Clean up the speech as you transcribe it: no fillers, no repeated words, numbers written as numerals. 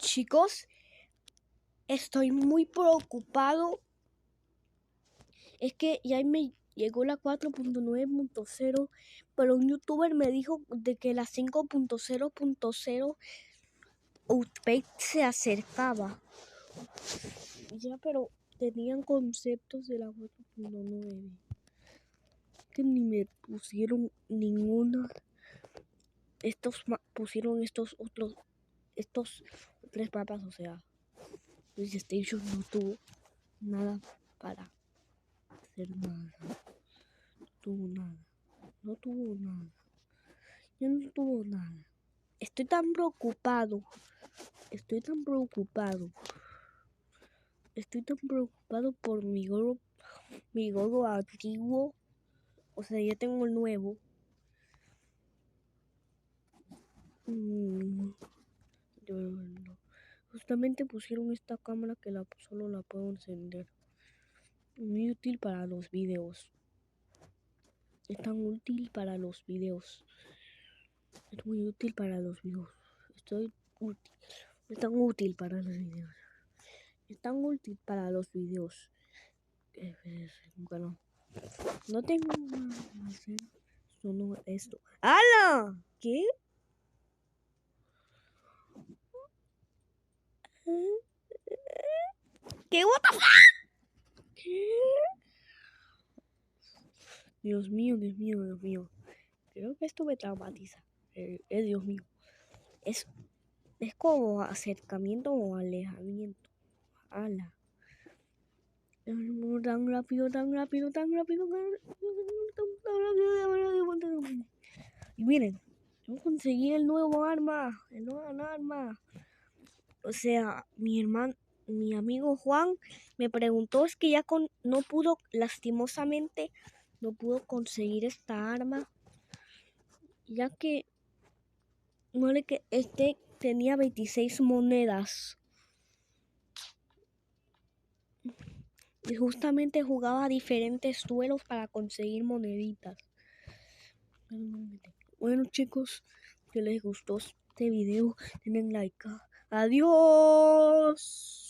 Chicos, estoy muy preocupado. Es que ya me llegó la 4.9.0, pero un youtuber me dijo de que la 5.0.0 update se acercaba. Ya, pero tenían conceptos de la 4.9 que ni me pusieron ninguna. Pusieron estos tres papas, o sea, PlayStation no tuvo nada para hacer nada. No tuvo nada. Ya no tuvo nada. Estoy tan preocupado. Estoy tan preocupado por mi gorro antiguo. O sea, ya tengo el nuevo. Justamente pusieron esta cámara que solo la puedo encender. Muy útil para los videos. Es tan útil para los videos. Es muy útil para los videos. Es tan útil para los videos. Es tan útil para los videos. Bueno, no tengo más que hacer. Solo esto. ¡Hala! ¿Qué? ¿Qué? What the fuck? ¿Qué? Dios mío. Creo que esto me traumatiza. Dios mío. Es como acercamiento o alejamiento. ¡Hala! Tan rápido. Y miren, yo conseguí el nuevo arma. O sea, mi amigo Juan me preguntó, es que ya lastimosamente no pudo conseguir esta arma, ya que tenía 26 monedas. Y justamente jugaba diferentes duelos para conseguir moneditas. Bueno, chicos, si les gustó este video, denle like. Adiós.